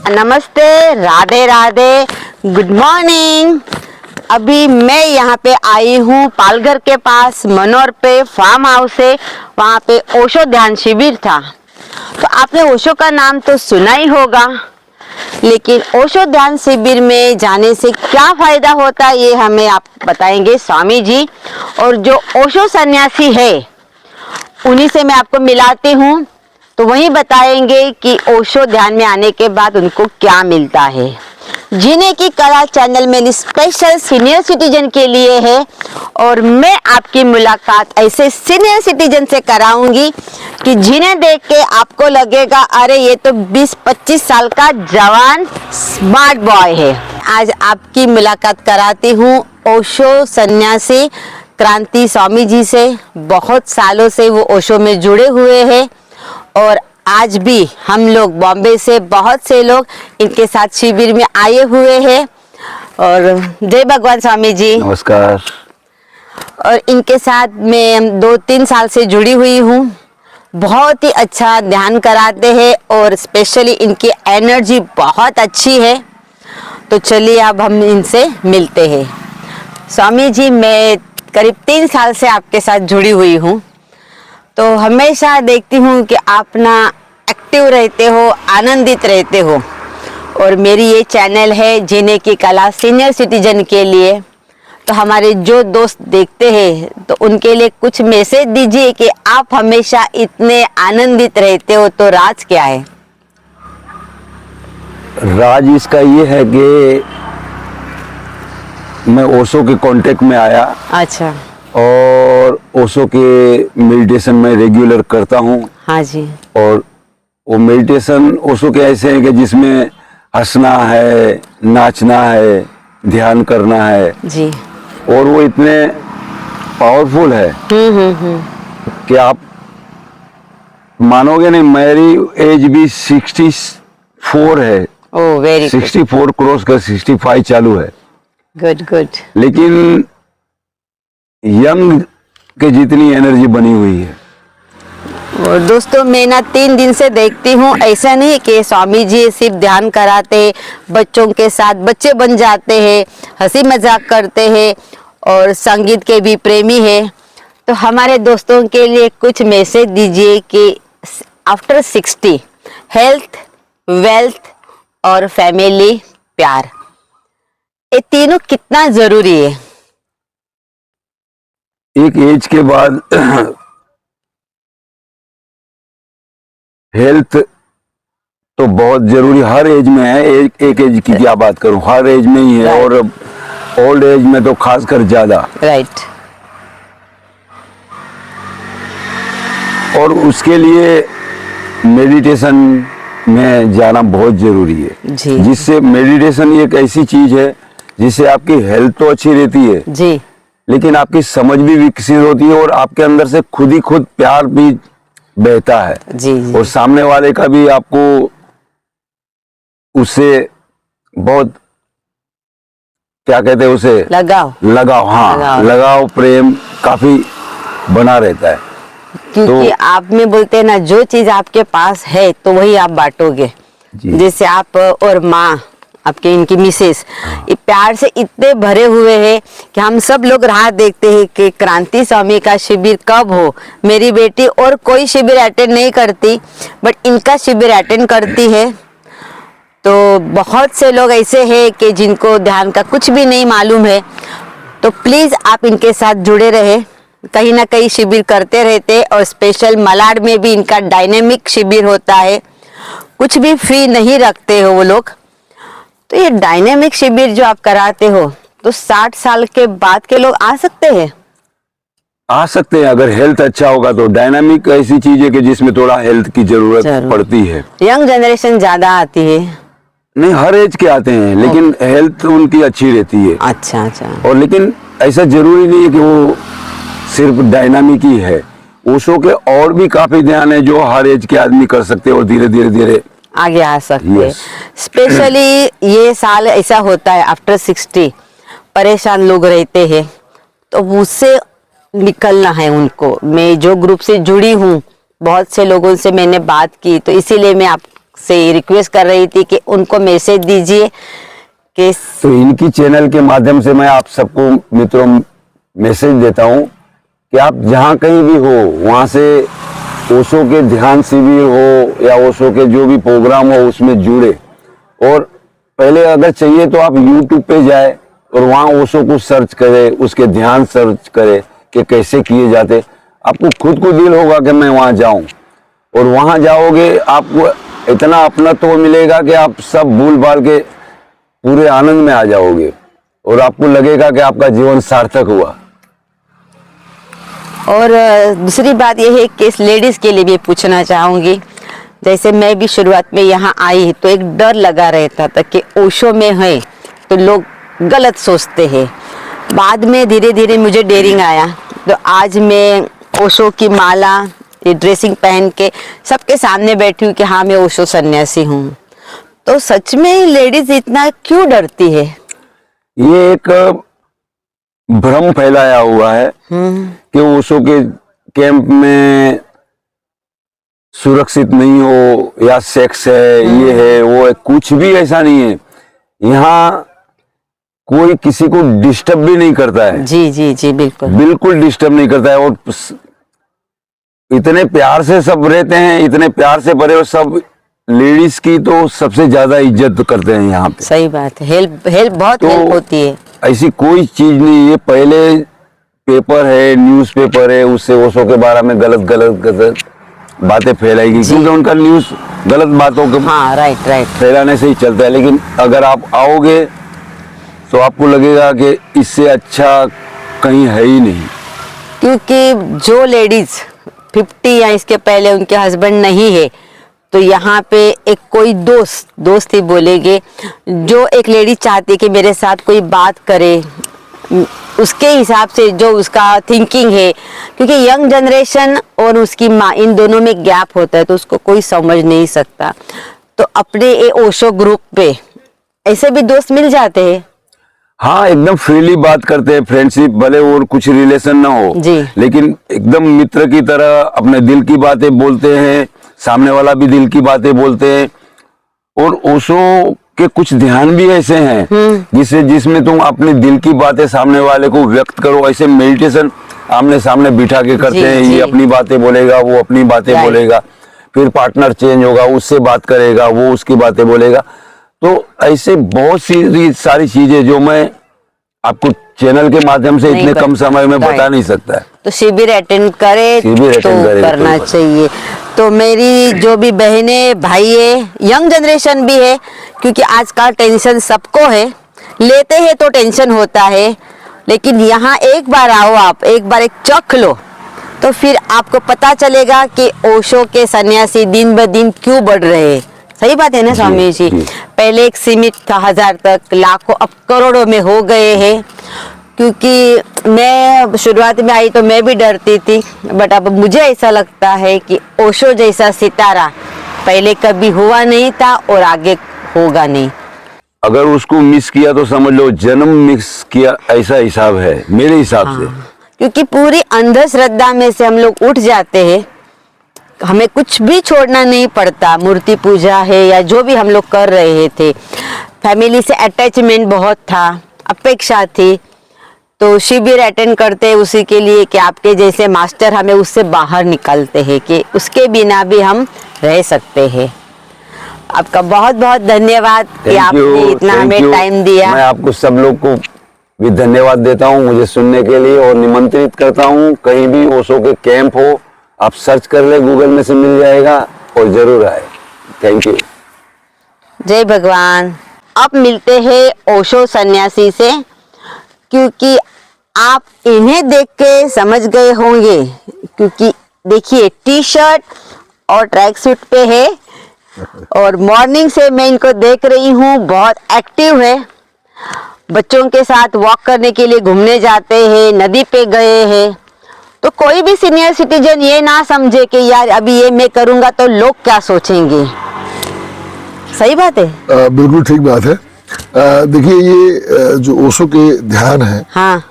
नमस्ते, Radhe Radhe, good morning. अभी मैं यहाँ पे आई हूँ पालघर के पास मनोर पे फार्म हाउस है। वहाँ पे ओशो ध्यान शिविर था। तो आपने ओशो का नाम तो सुना ही होगा, लेकिन ओशो ध्यान शिविर में जाने से क्या फायदा होता है ये हमें आप बताएंगे स्वामी जी। और जो ओशो सन्यासी है उन्हीं से मैं आपको मिलाती हूँ, तो वही बताएंगे कि ओशो ध्यान में आने के बाद उनको क्या मिलता है। जीने की कला चैनल में स्पेशल सीनियर सिटीजन के लिए है और मैं आपकी मुलाकात ऐसे सीनियर सिटीजन से कराऊंगी कि जिन्हें देख के आपको लगेगा अरे ये तो 20-25 साल का जवान स्मार्ट बॉय है। आज आपकी मुलाकात कराती हूँ ओशो सन्यासी क्रांति स्वामी जी से। बहुत सालों से वो ओशो में जुड़े हुए हैं और आज भी हम लोग बॉम्बे से बहुत से लोग इनके साथ शिविर में आए हुए हैं। और जय भगवान स्वामी जी। नमस्कार। और इनके साथ मैं 2-3 साल से जुड़ी हुई हूँ। बहुत ही अच्छा ध्यान कराते हैं और स्पेशली इनकी एनर्जी बहुत अच्छी है। तो चलिए अब हम इनसे मिलते हैं। स्वामी जी, मैं करीब 3 साल से आपके साथ जुड़ी हुई हूँ, तो हमेशा देखती हूँ कि आप ना एक्टिव रहते हो, आनंदित रहते हो। और मेरी ये चैनल है जीने की कला सीनियर सिटीजन के लिए। तो हमारे जो दोस्त देखते हैं तो उनके लिए कुछ मैसेज दीजिए कि आप हमेशा इतने आनंदित रहते हो, तो राज क्या है? राज इसका ये है कि मैं ओशो के कांटेक्ट में आया। अच्छा। और ओशो के मेडिटेशन में रेगुलर करता हूँ। हाँ जी। और वो मेडिटेशन ओशो के ऐसे हैं कि जिसमें हंसना है, नाचना है, ध्यान करना है जी। और वो इतने पावरफुल है कि आप मानोगे नहीं। मेरी एज भी 64 है। ओह, वेरी 64 क्रॉस कर 65 चालू है। Good good. लेकिन यंग के जितनी एनर्जी बनी हुई है। और दोस्तों, मैं ना 3 दिन से देखती हूँ, ऐसा नहीं कि स्वामी जी सिर्फ ध्यान कराते, बच्चों के साथ बच्चे बन जाते हैं, हंसी मजाक करते हैं और संगीत के भी प्रेमी है। तो हमारे दोस्तों के लिए कुछ मैसेज दीजिए कि आफ्टर 60 हेल्थ, वेल्थ और फैमिली, प्यार, ये तीनों कितना जरूरी है? एक एज के बाद हेल्थ तो बहुत जरूरी हर एज में है। एक एज की क्या बात करूं, हर एज में ही है। Right. और ओल्ड एज में तो खासकर ज्यादा। राइट। और उसके लिए मेडिटेशन में जाना बहुत जरूरी है जी। जिससे मेडिटेशन एक ऐसी चीज है जिससे आपकी हेल्थ तो अच्छी रहती है जी। लेकिन आपकी समझ भी विकसित होती है और आपके अंदर से खुद ही खुद प्यार भी बहता है। जी, जी। और सामने वाले का भी आपको उससे बहुत, क्या कहते हैं उसे, लगाव। हाँ, लगाव प्रेम काफी बना रहता है। क्योंकि आप में बोलते हैं ना, जो चीज आपके पास है तो वही आप बांटोगे। जैसे आप और माँ आपके, इनकी मिसेस, प्यार से इतने भरे हुए हैं कि हम सब लोग राह देखते हैं कि क्रांति स्वामी का शिविर कब हो। मेरी बेटी और कोई शिविर अटेंड नहीं करती, बट इनका शिविर अटेंड करती है। तो बहुत से लोग ऐसे हैं कि जिनको ध्यान का कुछ भी नहीं मालूम है। तो प्लीज आप इनके साथ जुड़े रहे, कहीं ना कहीं शिविर करते रहते। और स्पेशल मलाड में भी इनका डायनेमिक शिविर होता है, कुछ भी फ्री नहीं रखते हो वो लोग। तो ये डायनेमिक शिविर जो आप कराते हो, तो 60 साल के बाद के लोग आ सकते हैं? आ सकते हैं अगर हेल्थ अच्छा होगा तो। डायनामिक ऐसी चीज है कि जिसमें थोड़ा हेल्थ की जरूरत पड़ती है। यंग जनरेशन ज्यादा आती है? नहीं, हर एज के आते हैं लेकिन हेल्थ उनकी अच्छी रहती है। अच्छा अच्छा। और लेकिन ऐसा जरूरी नहीं है कि वो सिर्फ डायनामिक ही है। ओशो के और भी काफी ध्यान है जो हर एज के आदमी कर सकते हैं और धीरे धीरे धीरे आगे आ सकते हैं। स्पेशली ये साल ऐसा होता है आफ्टर 60 परेशान लोग रहते हैं, तो उससे निकलना है उनको। मैं जो ग्रुप से जुड़ी हूँ, बहुत से लोगों से मैंने बात की, तो इसीलिए मैं आप से रिक्वेस्ट कर रही थी कि उनको मैसेज दीजिए कि तो इनकी चैनल के माध्यम से मैं आप सबको मित्रों मैसेज देता हूँ कि आप जहाँ कहीं भी हो वहाँ से ओशो के ध्यान शिविर हो या ओशो के जो भी प्रोग्राम हो उसमें जुड़े। और पहले अगर चाहिए तो आप YouTube पे जाए और वहाँ ओशो को सर्च करें, उसके ध्यान सर्च करें कि कैसे किए जाते। आपको खुद को दिल होगा कि मैं वहाँ जाऊँ, और वहाँ जाओगे आपको इतना अपनत्व मिलेगा कि आप सब भूल भाल के पूरे आनंद में आ जाओगे और आपको लगेगा कि आपका जीवन सार्थक हुआ। और दूसरी बात यह है कि इस लेडीज के लिए भी पूछना चाहूंगी, जैसे मैं भी शुरुआत में यहाँ आई तो एक डर लगा रहता था कि ओशो में है तो लोग गलत सोचते हैं। बाद में धीरे धीरे मुझे डेयरिंग आया तो आज मैं ओशो की माला ये ड्रेसिंग पहन के सबके सामने बैठी हूँ कि हाँ मैं ओशो सन्यासी हूँ। तो सच में लेडीज इतना क्यों डरती है? ये एक भ्रम फैलाया हुआ है कि ओशो के कैंप में सुरक्षित नहीं हो या सेक्स है, ये है वो है। कुछ भी ऐसा नहीं है। यहाँ कोई किसी को डिस्टर्ब भी नहीं करता है। जी जी जी बिल्कुल बिल्कुल डिस्टर्ब नहीं करता है। और इतने प्यार से सब रहते हैं, इतने प्यार से भरे, और सब लेडीज की तो सबसे ज्यादा इज्जत करते हैं यहाँ पे। सही बात है। हेल्प बहुत तो हेल्प होती है। ऐसी कोई चीज नहीं। ये पहले पेपर है, न्यूज़पेपर है, उससे ओशो के बारे में गलत बातें फैलाएगी, क्योंकि उनका न्यूज़ गलत बातों के हाँ राइट फैलाने से ही चलता है। लेकिन अगर आप आओगे तो आपको लगेगा कि इससे अच्छा कहीं है ही नहीं। क्योंकि जो लेडीज 50 या इसके पहले उनके हस्बैंड नहीं है तो यहाँ पे एक कोई दोस्त ही बोलेंगे, जो एक लेडी चाहती है कि मेरे साथ कोई बात करे उसके हिसाब से जो उसका थिंकिंग है, क्योंकि यंग जनरेशन और उसकी माँ इन दोनों में गैप होता है तो उसको कोई समझ नहीं सकता। तो अपने ये ओशो ग्रुप पे ऐसे भी दोस्त मिल जाते हैं। हाँ, एकदम फ्रीली बात करते हैं, फ्रेंडशिप भले और कुछ रिलेशन ना हो जी। लेकिन एकदम मित्र की तरह अपने दिल की बातें बोलते हैं, सामने वाला भी दिल की बातें बोलते हैं। और ओशो के कुछ ध्यान भी ऐसे हैं जिसमें तुम अपने दिल की बातें सामने वाले को व्यक्त करो। ऐसे मेडिटेशन आमने सामने बिठा के करते हैं। ये अपनी बातें बोलेगा, वो अपनी बातें बोलेगा, फिर पार्टनर चेंज होगा, उससे बात करेगा, वो उसकी बातें बोलेगा। तो ऐसे बहुत सी सारी चीजें जो मैं आपको चैनल के माध्यम से इतने कम समय में बता नहीं सकता है। तो शिविर अटेंड करे तो करना चाहिए। तो मेरी जो भी बहनें भाई है, यंग जनरेशन भी है, क्योंकि आज का टेंशन सबको है, लेते हैं तो टेंशन होता है, लेकिन यहाँ एक बार आओ, आप एक बार एक चख लो तो फिर आपको पता चलेगा कि ओशो के सन्यासी दिन ब दिन क्यों बढ़ रहे हैं। सही बात है ना स्वामी जी? पहले एक सीमित था 1000 तक, लाखों अब करोड़ों में हो गए हैं। क्योंकि मैं शुरुआत में आई तो मैं भी डरती थी, बट अब मुझे ऐसा लगता है कि ओशो जैसा सितारा पहले कभी हुआ नहीं था और आगे होगा नहीं। अगर उसको मिस किया तो समझ लो जन्म मिस किया, ऐसा हिसाब है मेरे हिसाब से। क्योंकि पूरी अंधश्रद्धा में से हम लोग उठ जाते हैं, हमें कुछ भी छोड़ना नहीं पड़ता। मूर्ति पूजा है या जो भी हम लोग कर रहे थे, फैमिली से अटैचमेंट बहुत था, अपेक्षा थी, तो शिविर अटेंड करते हैं उसी के लिए कि आपके जैसे मास्टर हमें उससे बाहर निकालते हैं कि उसके बिना भी हम रह सकते हैं। आपका बहुत बहुत धन्यवाद कि आपने इतना हमें टाइम दिया। मैं आपको सब लोग को भी धन्यवाद देता हूँ मुझे सुनने के लिए, और निमंत्रित करता हूँ कहीं भी ओशो के कैंप हो, आप सर्च कर ले, गूगल में से मिल जाएगा, और जरूर आए। Thank you. जय भगवान। अब मिलते हैं ओशो सन्यासी से, क्योंकि आप इन्हें देख के समझ गए होंगे, क्योंकि देखिए टी शर्ट और ट्रैक सूट पे है, और मॉर्निंग से मैं इनको देख रही हूँ, बहुत एक्टिव है। बच्चों के साथ वॉक करने के लिए घूमने जाते हैं, नदी पे गए हैं। तो कोई भी सीनियर सिटीजन ये ना समझे कि यार अभी ये मैं करूँगा तो लोग क्या सोचेंगे। सही बात है। बिल्कुल ठीक बात है। देखिए ये जो ओशो के ध्यान है, हाँ,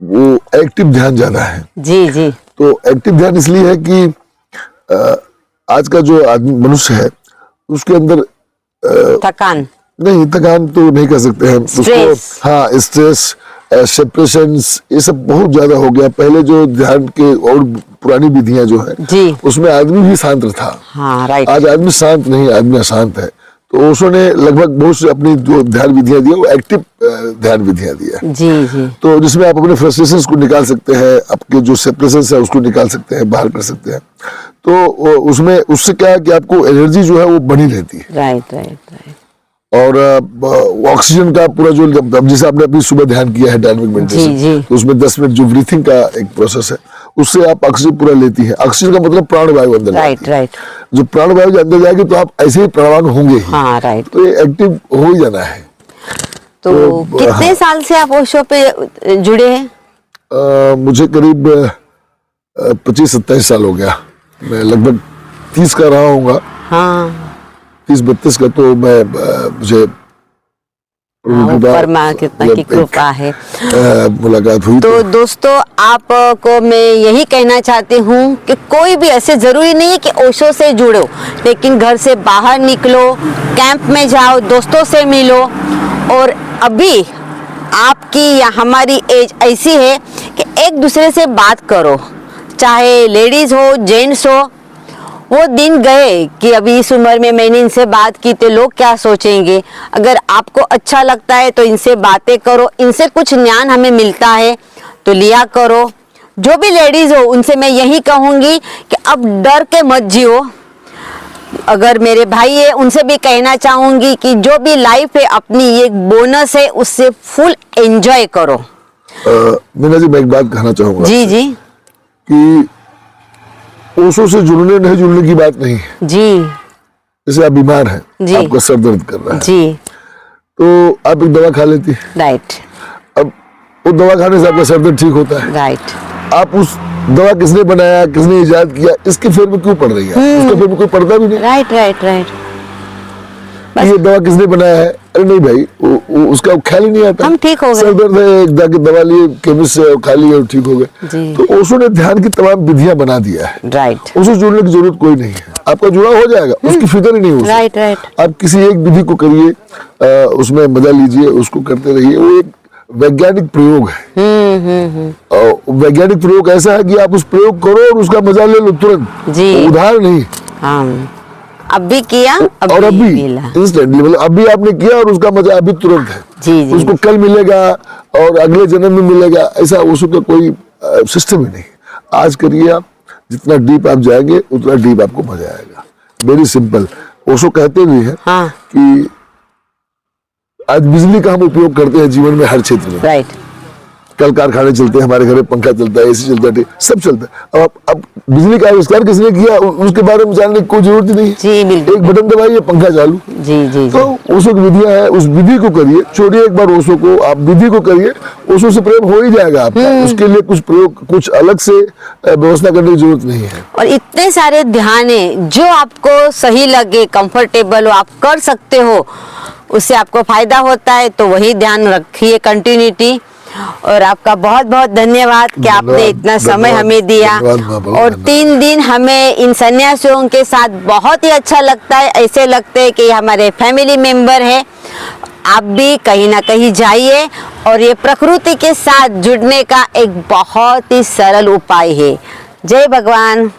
वो एक्टिव ध्यान ज्यादा है। जी जी। तो एक्टिव ध्यान इसलिए है कि आज का जो आदमी मनुष्य है उसके अंदर थकान, नहीं, थकान तो नहीं कर सकते हैं उसको। स्ट्रेस। हाँ, स्ट्रेस, सेपरेशंस, ये सब बहुत ज्यादा हो गया। पहले जो ध्यान के और पुरानी विधियां जो है जी। उसमें आदमी भी शांत था। हाँ राइट। आज आदमी शांत नहीं, आदमी अशांत है। तो ओशो ने लगभग बहुत से अपनी जो ध्यान विधियां दी है वो एक्टिव ध्यान विधियां दी है। जी जी। तो जिसमें आप अपने फ्रस्ट्रेशंस को निकाल सकते हैं, आपके जो सेपरेशंस है उसको निकाल सकते हैं, बाहर कर सकते हैं। तो उसमें उससे क्या है कि आपको एनर्जी जो है वो बनी रहती है। Right right right. और ऑक्सीजन का पूरा जो, अब जैसे आपने अभी सुबह ध्यान किया है डायनामिक जी, मेडिटेशन, जी। तो उसमें 10 मिनट जो ब्रीथिंग का एक प्रोसेस है उससे आप ऑक्सीजन पूरा लेती है। ऑक्सीजन का मतलब प्राणवायु अंदर राइट जाती है। राइट। जो प्राणवायु जो अंदर जाएगी तो आप ऐसे ही प्राणवान होंगे ही। हाँ राइट। तो ये एक्टिव हो ही जाना है। तो कितने साल से आप ओशो पे जुड़े हैं? मुझे करीब 25-27 साल हो गया। मैं लगभग 30 का रहा हूँगा, हाँ 30-32 का। तो मैं मुझे ऊपर माँ कितना की कृपा है। मुलाकात हुई। तो दोस्तों आपको मैं यही कहना चाहती हूँ कि कोई भी ऐसे जरूरी नहीं है कि ओशो से जुड़ो, लेकिन घर से बाहर निकलो, कैंप में जाओ, दोस्तों से मिलो। और अभी आपकी या हमारी एज ऐसी है कि एक दूसरे से बात करो, चाहे लेडीज हो जेंट्स हो। वो दिन गए कि अभी इस उम्र में मैंने इनसे बात की तो लोग क्या सोचेंगे। अगर आपको अच्छा लगता है तो इनसे बातें करो, इनसे कुछ ज्ञान हमें मिलता है तो लिया करो। जो भी लेडीज हो उनसे मैं यही कहूँगी कि अब डर के मत जियो। अगर मेरे भाई है उनसे भी कहना चाहूँगी कि जो भी लाइफ है अपनी ये एक बोनस है, उससे फुल एंजॉय करो। मीना जी, मैं एक बात कहना चाहूँगा जी जी कि ओशो से जुड़ने नहीं जुड़ने की बात नहीं है। जी जैसे आप बीमार हैं, जी। आपका सर दर्द कर रहा है, जी तो आप एक दवा खा लेती है। राइट अब वो दवा खाने से आपका सर दर्द ठीक होता है। राइट। आप उस दवा किसने बनाया, किसने इजाद किया, इसके फेर में क्यों पड़ रही है? उसके फेर में कोई पड़ता भी नहीं। Right right right. ये दवा किसने बनाया है? अरे नहीं भाई, उसका ख्याल ही नहीं आता। हम ठीक हो गए। सर दर्द है, एक जाके दवा लिए केमिस्ट से, खा ली और ठीक हो गए। जी। तो ओशो ने ध्यान की तमाम विधियां बना दिया है। राइट उससे जुड़ने की जरूरत कोई नहीं है। आपका जुड़ा हो जाएगा, उसकी फिक्र ही नहीं हो। Right right. आप किसी एक विधि को करिए, उसमें मजा लीजिए, उसको करते रहिए। वो एक वैज्ञानिक प्रयोग है। और वैज्ञानिक प्रयोग ऐसा है कि आप उस प्रयोग करो और उसका मजा ले लो तुरंत। जी। उधार नहीं। हाँ अब भी किया और अभी मिला। इंस्टेंटली, मतलब अभी आपने किया और उसका मजा अभी तुरंत है। जी जी। उसको कल मिलेगा और अगले जन्म में मिलेगा, ऐसा उसका कोई सिस्टम ही नहीं। आज करिए आप, जितना डीप आप जाएंगे उतना डीप आपको मजा आएगा। Very simple. ओशो कहते भी है हाँ कि आज बिजली का हम उपयोग करते हैं जीवन में हर क्षेत्र में। राइट। कल कारखाने चलते हैं, हमारे घर में पंखा चलता है, एसी चलता है, सब चलता है। अब बिजली का आविष्कार किसने किया उसके बारे में जानने की कोई जरूरत ही नहीं है। जी बिल्कुल। एक बटन दबाइए, पंखा चालू। जी जी तो जी। ओशो की विधियां है, उस विधि को करिए। छोड़िए एक बार ओशो को, आप विधि को करिए, ओशो से प्रेम हो ही जाएगा आपका। उसके लिए कुछ प्रयोग, कुछ अलग से व्यवस्था करने की जरूरत नहीं है। और इतने सारे ध्यान है जो आपको सही लगे, कंफर्टेबल हो, आप कर सकते हो, उससे आपको फायदा होता है तो वही ध्यान रखिए, कंटिन्यूटी। और आपका बहुत बहुत धन्यवाद कि आपने इतना समय हमें दिया। और 3 दिन हमें इन सन्यासियों के साथ बहुत ही अच्छा लगता है। ऐसे लगते है कि हमारे फैमिली मेंबर है। आप भी कहीं ना कहीं जाइए और ये प्रकृति के साथ जुड़ने का एक बहुत ही सरल उपाय है। जय भगवान।